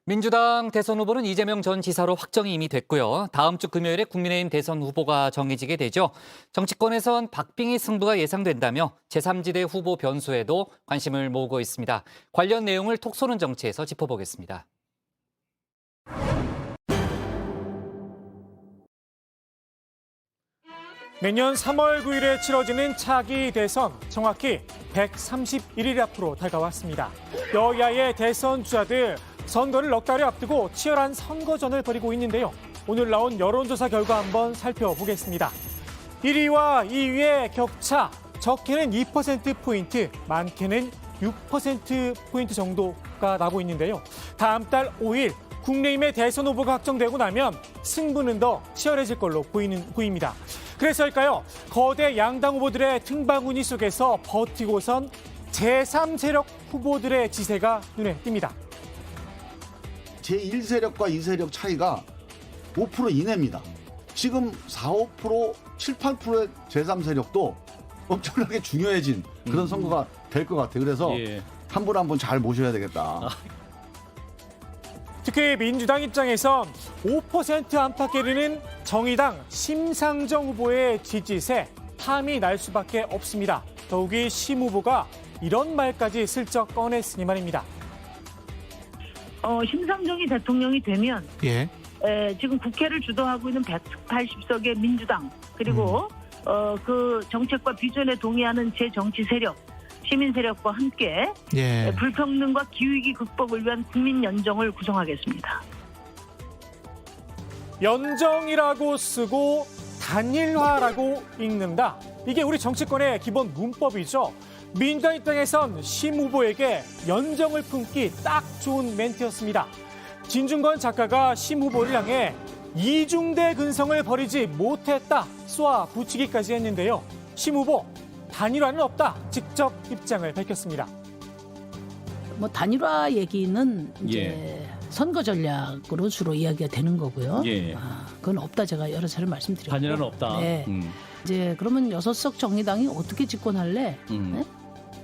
민주당 대선 후보는 이재명 전 지사로 확정이 이미 됐고요. 다음 주 금요일에 국민의힘 대선 후보가 정해지게 되죠. 정치권에선 박빙의 승부가 예상된다며 제3지대 후보 변수에도 관심을 모으고 있습니다. 관련 내용을 톡쏘는 정치에서 짚어보겠습니다. 내년 3월 9일에 치러지는 차기 대선, 정확히 131일 앞으로 다가왔습니다. 여야의 대선 주자들 선거를 넉 달여 앞두고 치열한 선거전을 벌이고 있는데요. 오늘 나온 여론조사 결과 한번 살펴보겠습니다. 1위와 2위의 격차, 적게는 2%포인트, 많게는 6%포인트 정도가 나고 있는데요. 다음 달 5일 국민의힘의 대선 후보가 확정되고 나면 승부는 더 치열해질 걸로 보입니다. 그래서일까요? 거대 양당 후보들의 등방운이 속에서 버티고선 제3세력 후보들의 지세가 눈에 띕니다. 제1세력과 2세력 차이가 5% 이내입니다. 지금 4, 5%, 7, 8%의 제3세력도 엄청나게 중요해진 그런 선거가 될 것 같아요. 그래서 한 분 한 분 잘 모셔야 되겠다. 특히 민주당 입장에선 5% 안팎에는 정의당 심상정 후보의 지지세 탐이 날 수밖에 없습니다. 더욱이 심 후보가 이런 말까지 슬쩍 꺼냈으니 말입니다. 심상정이 대통령이 되면 지금 국회를 주도하고 있는 180석의 민주당 그리고 그 정책과 비전에 동의하는 제 정치 세력, 시민 세력과 함께 불평등과 기후위기 극복을 위한 국민연정을 구성하겠습니다. 연정이라고 쓰고 단일화라고 읽는다. 이게 우리 정치권의 기본 문법이죠. 민주당 입장에선 심 후보에게 연정을 품기 딱 좋은 멘트였습니다. 진중권 작가가 심 후보를 향해 이중대 근성을 버리지 못했다 쏘아 붙이기까지 했는데요. 심 후보 단일화는 없다 직접 입장을 밝혔습니다. 단일화 얘기는 이제 선거 전략으로 주로 이야기가 되는 거고요. 그건 없다 제가 여러 차례 말씀드렸고. 단일화는 없다. 네. 이제 그러면 6석 정의당이 어떻게 집권할래? 네?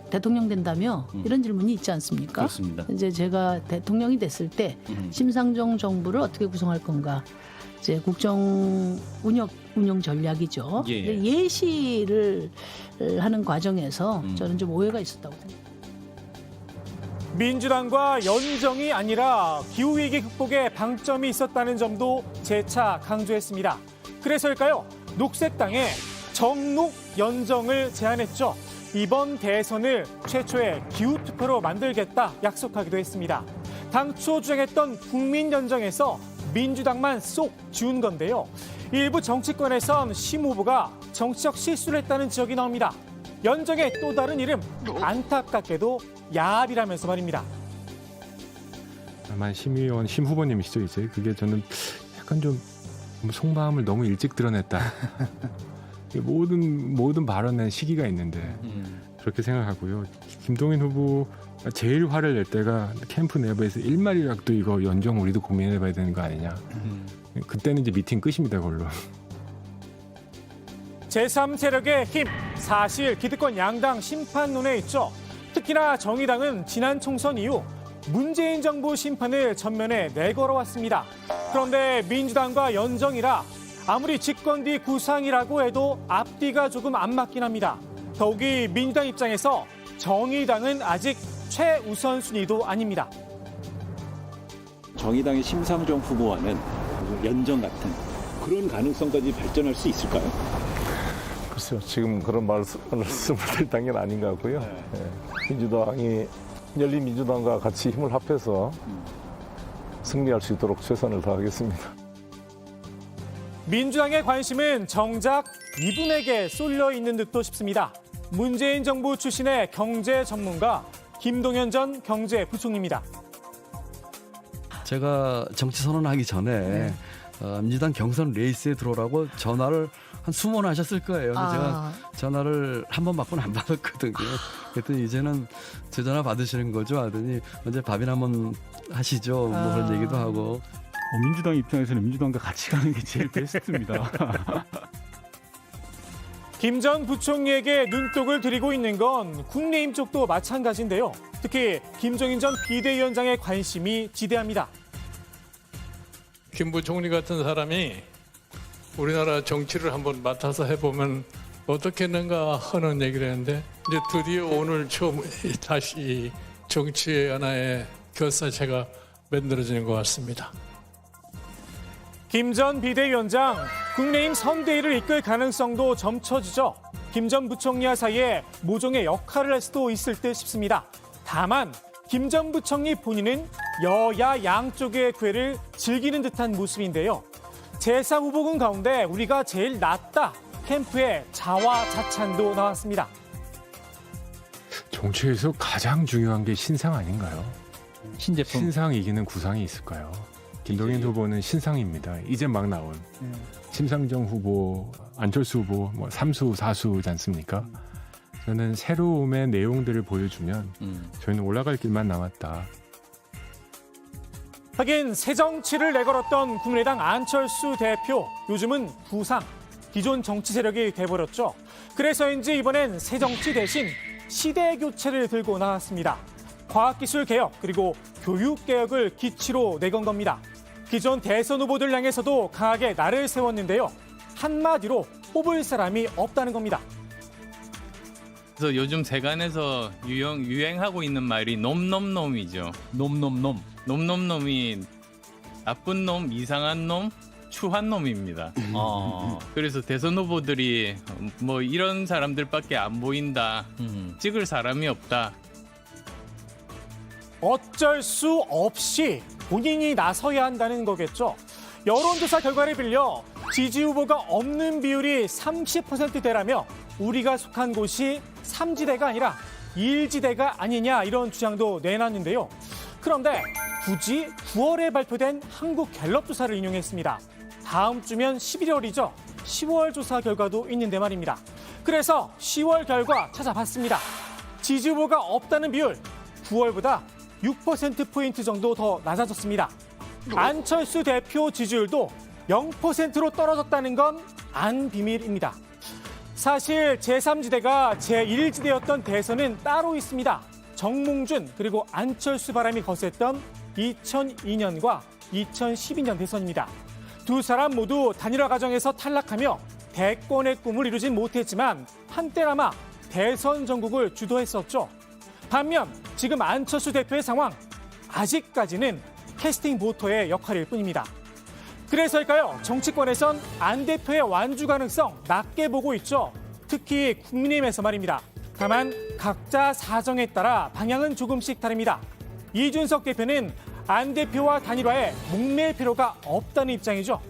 대통령 된다며 이런 질문이 있지 않습니까? 그렇습니다. 이제 제가 대통령이 됐을 때 심상정 정부를 어떻게 구성할 건가? 이제 국정 운영 전략이죠. 예시를 하는 과정에서 저는 좀 오해가 있었다고 생각합니다. 민주당과 연정이 아니라 기후위기 극복에 방점이 있었다는 점도 재차 강조했습니다. 그래서일까요? 녹색당에 정녹 연정을 제안했죠. 이번 대선을 최초의 기후투표로 만들겠다 약속하기도 했습니다. 당초 주장했던 국민연정에서 민주당만 쏙 지운 건데요. 일부 정치권에선 심 후보가 정치적 실수를 했다는 지적이 나옵니다. 연정의 또 다른 이름, 안타깝게도 야합이라면서 말입니다. 아마 심의원 심 후보님이시죠 이제. 그게 저는 약간 좀 속마음을 너무 일찍 드러냈다. 모든 발언의 시기가 있는데 그렇게 생각하고요. 김동연 후보가 제일 화를 낼 때가 캠프 내부에서 일말이라도 이거 연정 우리도 고민해봐야 되는 거 아니냐. 그때는 이제 미팅 끝입니다 그걸로. 제3세력의 힘, 사실 기득권 양당 심판론에 있죠. 특히나 정의당은 지난 총선 이후 문재인 정부 심판을 전면에 내걸어왔습니다. 그런데 민주당과 연정이라 아무리 집권 뒤 구상이라고 해도 앞뒤가 조금 안 맞긴 합니다. 더욱이 민주당 입장에서 정의당은 아직 최우선 순위도 아닙니다. 정의당의 심상정 후보와는 연정 같은 그런 가능성까지 발전할 수 있을까요? 글쎄요. 지금 그런 말씀을 드릴 단계는 아닌 것 같고요. 민주당이 열린민주당과 같이 힘을 합해서 승리할 수 있도록 최선을 다하겠습니다. 민주당의 관심은 정작 이분에게 쏠려 있는 듯도 싶습니다. 문재인 정부 출신의 경제 전문가 김동연 전 경제부총리입니다. 제가 정치 선언하기 전에 민주당 경선 레이스에 들어오라고 전화를 한 20번 하셨을 거예요. 근데 제가 전화를 한 번 받고는 안 받았거든요. 그랬더니 이제는 제 전화 받으시는 거죠 하더니 언제 밥이나 한번 하시죠. 뭐 그런 얘기도 하고. 민주당 입장에서는 민주당과 같이 가는 게 제일 베스트입니다. 김 전 부총리에게 눈독을 들이고 있는 건 국민의힘 쪽도 마찬가지인데요. 특히 김종인 전 비대위원장의 관심이 지대합니다. 김 부총리 같은 사람이 우리나라 정치를 한번 맡아서 해보면 어떻겠는가 하는 얘기를 했는데 이제 드디어 오늘 처음 다시 정치의 하나의 결사체가 만들어지는 것 같습니다. 김 전 비대위원장, 국민의힘 선대위를 이끌 가능성도 점쳐지죠. 김 전 부총리와 사이에 모종의 역할을 할 수도 있을 듯 싶습니다. 다만 김 전 부총리 본인은 여야 양쪽의 구애를 즐기는 듯한 모습인데요. 제4후보군 가운데 우리가 제일 낫다 캠프의 자화자찬도 나왔습니다. 정치에서 가장 중요한 게 신상 아닌가요? 신제품. 신상 이기는 구상이 있을까요? 김동연 후보는 신상입니다. 이제 막 나온 심상정 후보, 안철수 후보, 뭐 3수, 4수지 않습니까? 저는 새로움의 내용들을 보여주면 저희는 올라갈 길만 남았다. 하긴 새 정치를 내걸었던 국민의당 안철수 대표, 요즘은 부상, 기존 정치 세력이 돼버렸죠. 그래서인지 이번엔 새 정치 대신 시대 교체를 들고 나왔습니다. 과학기술 개혁 그리고 교육 개혁을 기치로 내건 겁니다. 기존 대선 후보들 향해서도 강하게 날을 세웠는데요. 한마디로 뽑을 사람이 없다는 겁니다. 그래서 요즘 세간에서 유행하고 있는 말이 놈놈놈이죠. 놈놈놈. 놈놈놈이 나쁜 놈, 이상한 놈, 추한 놈입니다. 그래서 대선 후보들이 뭐 이런 사람들밖에 안 보인다. 찍을 사람이 없다. 어쩔 수 없이 본인이 나서야 한다는 거겠죠. 여론조사 결과를 빌려 지지 후보가 없는 비율이 30%대라며 우리가 속한 곳이 3지대가 아니라 1지대가 아니냐 이런 주장도 내놨는데요. 그런데 굳이 9월에 발표된 한국 갤럽 조사를 인용했습니다. 다음 주면 11월이죠. 10월 조사 결과도 있는데 말입니다. 그래서 10월 결과 찾아봤습니다. 지지 후보가 없다는 비율 9월보다 6%포인트 정도 더 낮아졌습니다. 안철수 대표 지지율도 0%로 떨어졌다는 건 안 비밀입니다. 사실 제3지대가 제1지대였던 대선은 따로 있습니다. 정몽준 그리고 안철수 바람이 거셌던 2002년과 2012년 대선입니다. 두 사람 모두 단일화 과정에서 탈락하며 대권의 꿈을 이루진 못했지만 한때나마 대선 전국을 주도했었죠. 반면 지금 안철수 대표의 상황, 아직까지는 캐스팅 보터의 역할일 뿐입니다. 그래서일까요? 정치권에선 안 대표의 완주 가능성 낮게 보고 있죠. 특히 국민의힘에서 말입니다. 다만 각자 사정에 따라 방향은 조금씩 다릅니다. 이준석 대표는 안 대표와 단일화에 목매일 필요가 없다는 입장이죠.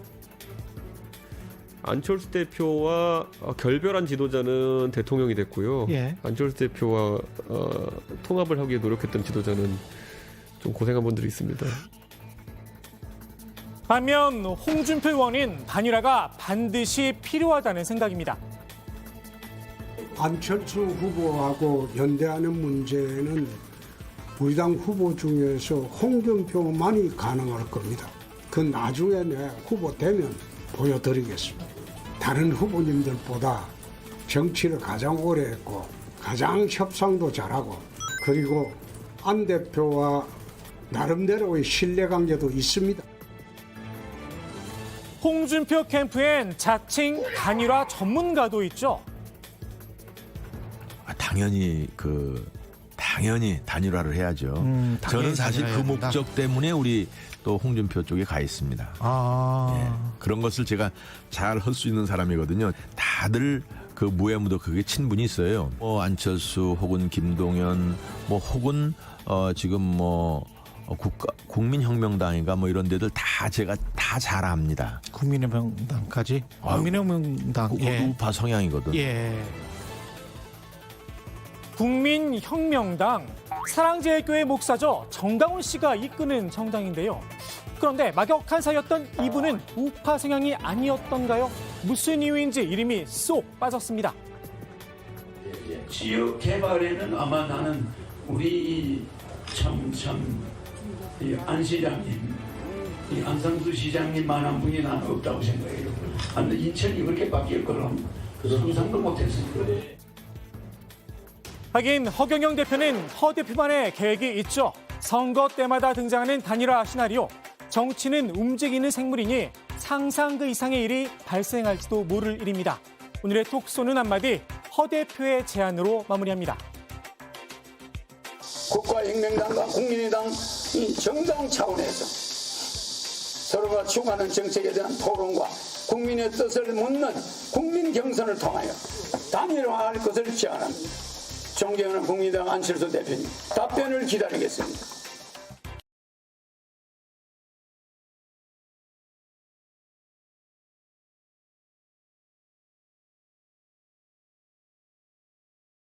안철수 대표와 결별한 지도자는 대통령이 됐고요. 안철수 대표와 통합을 하기 위해 노력했던 지도자는 좀 고생한 분들이 있습니다. 반면 홍준표 의원은 단일화가 반드시 필요하다는 생각입니다. 안철수 후보하고 연대하는 문제는 우리 당 후보 중에서 홍준표만이 가능할 겁니다. 그 나중에 내 후보 되면 보여드리겠습니다. 다른 후보님들보다 정치를 가장 오래 했고 가장 협상도 잘하고 그리고 안 대표와 나름대로의 신뢰관계도 있습니다. 홍준표 캠프엔 자칭 단일화 전문가도 있죠. 당연히 단일화를 해야죠. 저는 사실 그 목적 때문에 우리 또 홍준표 쪽에 가 있습니다. 그런 것을 제가 잘 할 수 있는 사람이거든요. 다들 그 무해무도 그게 친분이 있어요. 뭐 안철수 혹은 김동연 뭐 혹은 지금 뭐 국민혁명당인가 뭐 이런 데들 다 제가 다 잘 압니다. 국민혁명당까지? 국민혁명당 우파 성향이거든. 국민혁명당, 사랑제일교회 목사죠. 정강훈 씨가 이끄는 정당인데요. 그런데 막역한 사이였던 이분은 우파 성향이 아니었던가요? 무슨 이유인지 이름이 쏙 빠졌습니다. 지역 개발에는 아마 나는 우리 안 시장님, 안상수 시장님만한 분이 나는 없다고 생각해요. 인천이 그렇게 바뀔 거는 상상도 못했습니다. 하긴 허경영 대표는 허 대표만의 계획이 있죠. 선거 때마다 등장하는 단일화 시나리오. 정치는 움직이는 생물이니 상상 그 이상의 일이 발생할지도 모를 일입니다. 오늘의 톡쏘는 한마디 허 대표의 제안으로 마무리합니다. 국가혁명당과 국민의당 이 정당 차원에서 서로가 추구하는 정책에 대한 토론과 국민의 뜻을 묻는 국민 경선을 통하여 단일화할 것을 제안합니다. 존경하는 국민의당 안철수 대표님 답변을 기다리겠습니다.